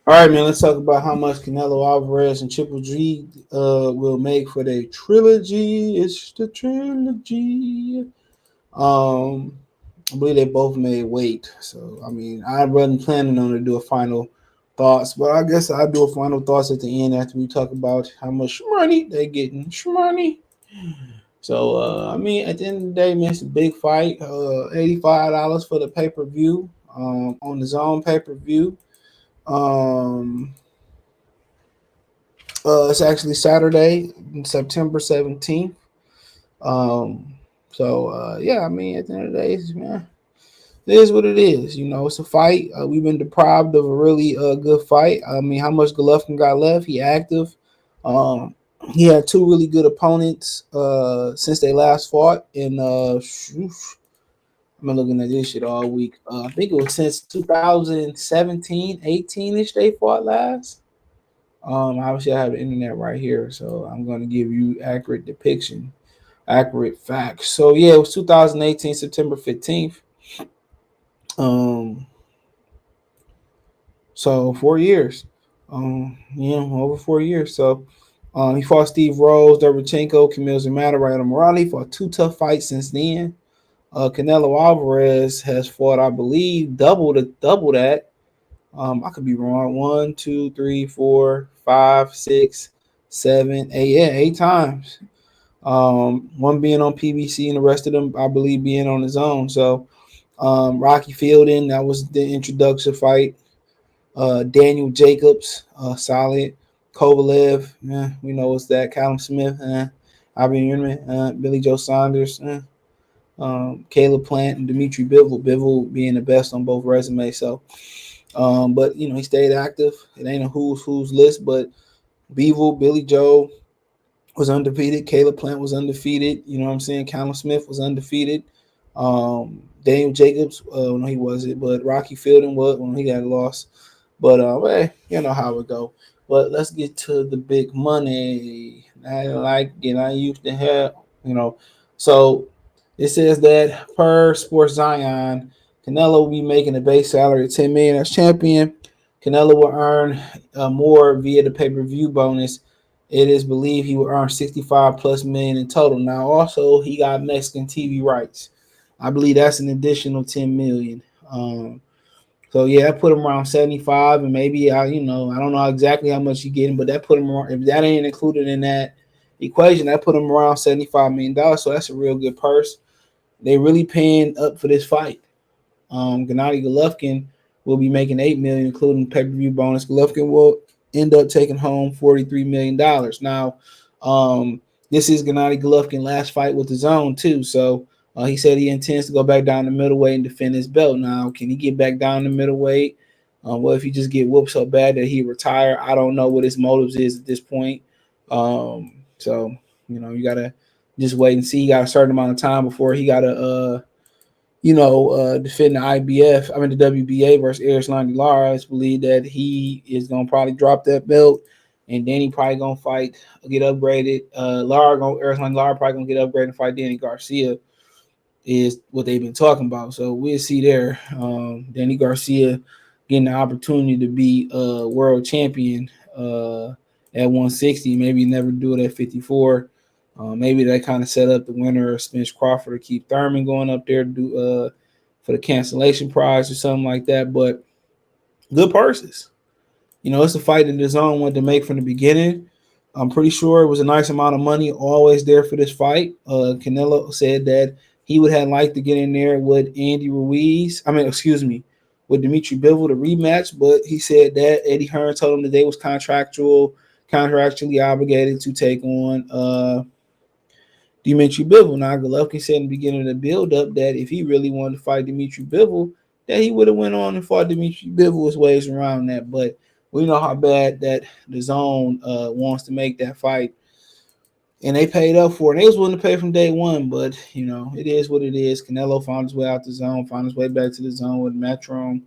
All right, man. Let's talk about how much Canelo Alvarez and Triple G will make for their trilogy. It's the trilogy. Um, I believe they both made weight. So I mean, I wasn't planning on to do a final thoughts, but I guess I'll do a final thoughts at the end after we talk about how much money they getting. Money. So I mean, at the end of the day, man, it's a big fight. $85 for the pay per view. On the zone pay per view. Um, it's actually Saturday, September 17th. Um, yeah, I mean, at the end of the day, man, it is what it is. You know, it's a fight. We've been deprived of a really good fight. I mean, how much Golovkin got left? He active. Um, he had two really good opponents since they last fought. And I've been looking at this shit all week. I think it was since 2017, 18 ish they fought last. Obviously, I have the internet right here, so I'm going to give you accurate depiction, accurate facts. So yeah, it was 2018, September 15th. Um, so 4 years. Yeah, over 4 years. So he fought Steve Rose, Derevchenko, Kamil Zamata, Ryan Morales. He fought two tough fights since then. Canelo Alvarez has fought, I believe, double that. I could be wrong. One, two, three, four, five, six, seven, eight. Yeah, 8 times. One being on PBC and the rest of them, I believe, being on his own. So, Rocky Fielding, that was the introduction fight. Daniel Jacobs, solid. Kovalev, we know it's that. Callum Smith, Ivan Yurman, Billy Joe Saunders, Caleb Plant, and Dimitri Bivol. Bivol being the best on both resumes. So, but he stayed active. It ain't a who's list, but Bivol, Billy Joe, was undefeated. Caleb Plant was undefeated. You know what I'm saying? Callum Smith was undefeated. Daniel Jacobs, no, he wasn't, but Rocky Fielding was when he got lost. But hey, you know how it go. But let's get to the big money. I used to have, you know. So it says that per Sports Zion, Canelo will be making a base salary of 10 million as champion. Canelo will earn more via the pay per view bonus. It is believed he will earn 65 plus million in total. Now, also he got Mexican TV rights. I believe that's an additional 10 million. So yeah, that put him around 75, and maybe I don't know exactly how much he getting, but that put him around. If that ain't included in that equation, that put him around $75 million. So that's a real good purse. They really paying up for this fight. Gennady Golovkin will be making 8 million, including pay per view bonus. Golovkin will end up taking home $43 million. Now, this is Gennady Golovkin last fight with the zone too. So he said he intends to go back down to middleweight and defend his belt. Now, can he get back down to middleweight? What if he just get whooped so bad that he retire? I don't know what his motives is at this point. So you gotta just wait and see. He got a certain amount of time before he gotta defend the IBF, I mean the WBA versus Erislandy Lara. I believe that he is gonna probably drop that belt, and then he probably gonna fight, get upgraded. Erislandy Lara probably gonna get upgraded and fight Danny Garcia. Is what they've been talking about. So we'll see there. Danny Garcia getting the opportunity to be a world champion at 160. Maybe never do it at 54. Maybe they kind of set up the winner of Spence Crawford or Keith Thurman going up there to do for the cancellation prize or something like that. But good purses. It's a fight that the zone wanted to make from the beginning. I'm pretty sure it was a nice amount of money always there for this fight. Canelo said that he would have liked to get in there with Andy Ruiz. With Dimitri Bivol to rematch, but he said that Eddie Hearn told him that they was contractually obligated to take on Dimitri Bivol. Now, Golovkin said in the beginning of the build-up that if he really wanted to fight Dimitri Bivol, that he would have went on and fought Dimitri Bivol's ways around that. But we know how bad that the zone wants to make that fight. And they paid up for it. They was willing to pay from day one, but, it is what it is. Canelo found his way out the zone, found his way back to the zone with Metron,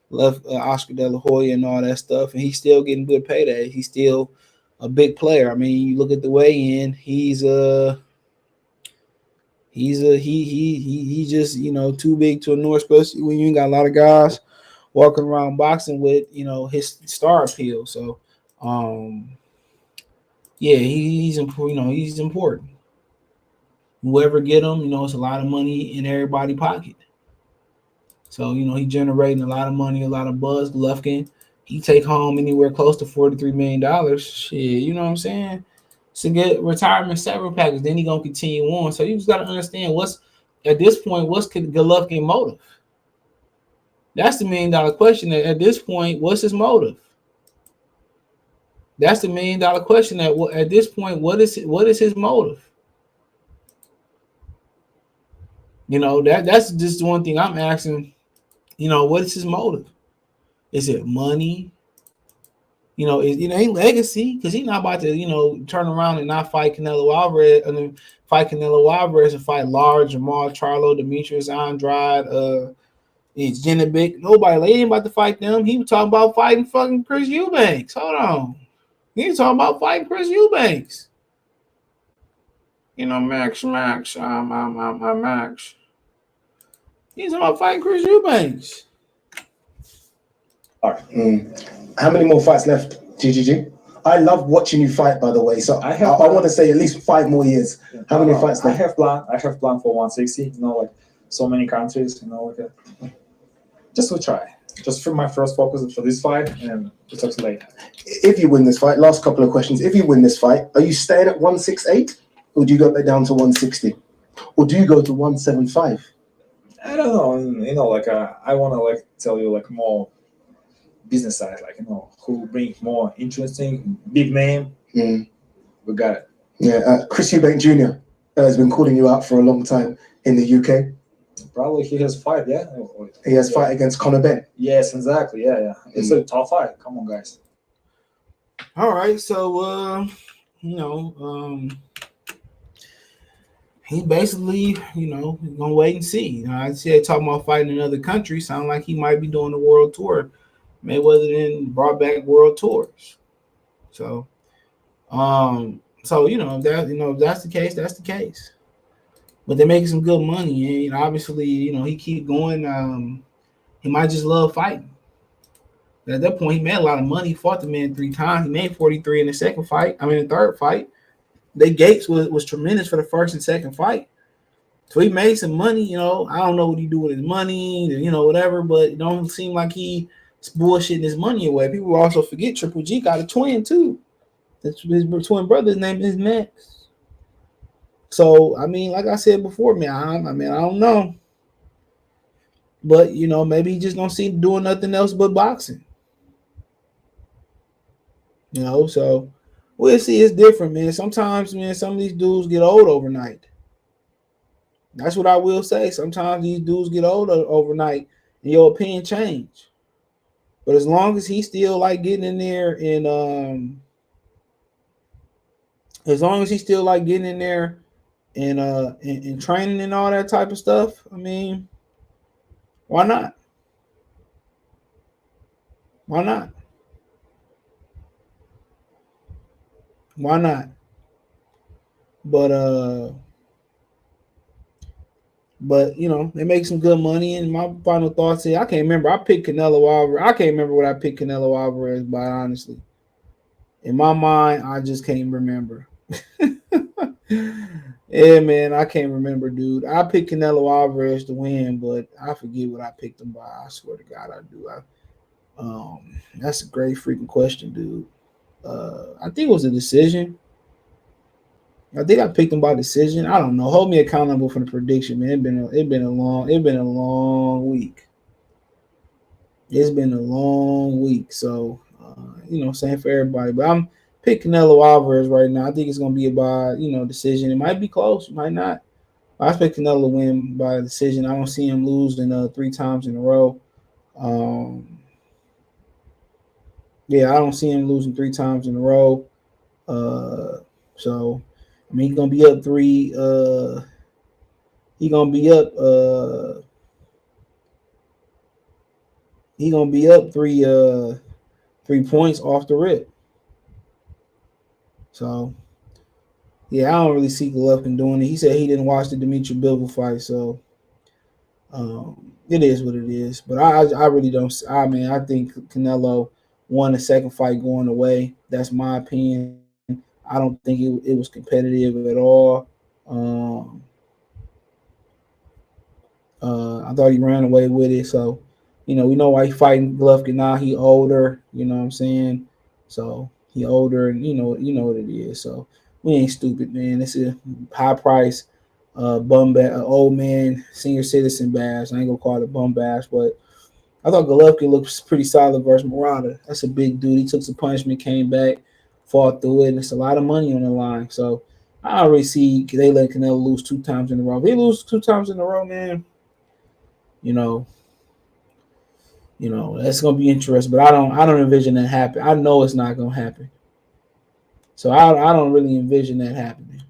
left Oscar De La Hoya and all that stuff, and he's still getting good payday. He's still a big player. I mean, you look at the weigh-in, he's just too big to ignore, especially when you ain't got a lot of guys walking around boxing with, his star appeal. So, um, yeah, he's important. He's important. Whoever get him, it's a lot of money in everybody's pocket. So, he generating a lot of money, a lot of buzz. Golovkin, he take home anywhere close to $43 million. Shit, you know what I'm saying? To get retirement salary package, then he gonna continue on. So you just gotta understand what's at this point, what's Golovkin motive? That's the $1 million question. At this point, what's his motive? That's the $1 million question. At this point, what is his motive? That's just one thing I'm asking. What is his motive? Is it money? It ain't legacy because he's not about to, turn around and not fight Canelo Alvarez and then fight Canelo Alvarez and fight Large, Jamal Charlo, Demetrius Andrade, it's Gennady. Nobody, they ain't about to fight them. He was talking about fighting fucking Chris Eubanks. Hold on. He was talking about fighting Chris Eubanks. Max, Max. He's talking about fighting Chris Eubanks. All right. How many more fights left, GGG? I love watching you fight, by the way. So I want to say at least 5 more years. How many fights left? I have planned for 160. Like so many countries. Just to try. Just for my first focus for this fight, and we'll talk later. If you win this fight, last couple of questions. If you win this fight, are you staying at 168, or do you go back down to 160, or do you go to 175? I don't know. I want to tell you more business side, who bring more interesting big name. We got it. Yeah, Chris Eubank Jr. Has been calling you out for a long time in the UK. Probably he has fight, yeah. He has fight against Conor Benn. Yes, exactly. Yeah. It's a tough fight. Come on, guys. All right, so he basically, gonna wait and see. I said talking about fighting in other countries. Sound like he might be doing the world tour. Mayweather then brought back world tours. So, if that's the case, that's the case. But they're making some good money, and obviously, he keep going. He might just love fighting. At that point, he made a lot of money. He fought the man 3 times. He made 43 in the third fight. The Gates was tremendous for the first and second fight. So he made some money, I don't know what he do with his money, whatever, but it don't seem like he's bullshitting his money away. People also forget Triple G got a twin too. His twin brother's name is Max. So, like I said before, man, I don't know. But, maybe he just don't see doing nothing else but boxing. So we'll see. It's different, man. Sometimes, man, some of these dudes get old overnight. That's what I will say. Sometimes these dudes get old overnight and your opinion change. But as long as he's still getting in there and as long as he's still getting in there and training and all that type of stuff, why not? Why not? Why not? But they make some good money. And my final thoughts here, I can't remember. I picked Canelo Alvarez. I can't remember what I picked Canelo Alvarez by, honestly. In my mind, I just can't remember. Yeah, man, I can't remember, dude. I picked Canelo Alvarez to win, but I forget what I picked him by. I swear to God, I do. That's a great freaking question, dude. I think it was a decision. I think I picked him by decision. I don't know. Hold me accountable for the prediction, man. It's been a long week. It's been a long week. So same for everybody. But I'm picking Canelo Alvarez right now. I think it's gonna be by decision. It might be close, it might not. I expect Canelo to win by decision. I don't see him losing 3 times in a row. Yeah, I don't see him losing 3 times in a row. So he's gonna be up 3. He's gonna be up. He's gonna be up 3 points off the rip. So yeah, I don't really see Golovkin doing it. He said he didn't watch the Dimitri Bivol fight, so It is what it is. But I really don't. I mean, I think Canelo won the second fight going away. That's my opinion. I don't think it was competitive at all. Um, I thought he ran away with it. So, we know why he fighting Golovkin now. He older. You know what I'm saying? So he older, and you know what it is. So we ain't stupid, man. It's a high price, old man, senior citizen bash. I ain't gonna call it a bum bash, but I thought Golovkin looked pretty solid versus Murata. That's a big dude. He took some punishment, came back, fought through it, and it's a lot of money on the line. So I already see they let Canelo lose 2 times in a row. If he lose 2 times in a row, man, you know, that's gonna be interesting. But I don't envision that happen. I know it's not gonna happen. So I don't really envision that happening.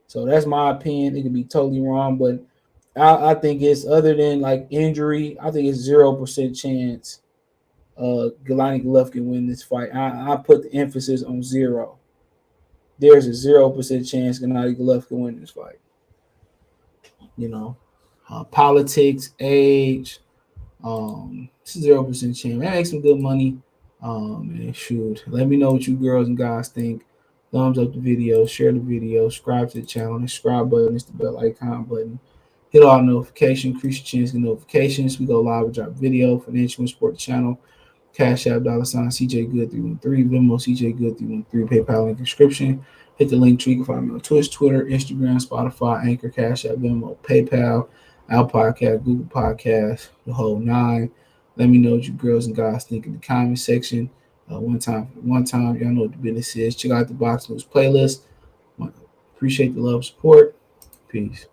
So that's my opinion. It could be totally wrong, but I think it's other than like injury. I think it's 0% chance Gennady Golovkin win this fight. I put the emphasis on zero. There's a 0% chance Gennady Golovkin win this fight. You know, politics, age, 0% chance. Man, make some good money. And shoot, let me know what you girls and guys think. Thumbs up the video, share the video, subscribe to the channel. The subscribe button is the bell icon button. Hit all notifications, increase your chance to get notifications. We go live, we drop video, financial and sport channel. Cash App, $ CJ Good 313, Venmo CJ Good 313, PayPal link description. Hit the link tree. You can find me on Twitch, Twitter, Instagram, Spotify, Anchor, Cash App, Venmo, PayPal, Apple Podcast, Google Podcast, the whole nine. Let me know what you girls and guys think in the comment section. One time, y'all know what the business is. Check out the Box News playlist. Appreciate the love, support. Peace.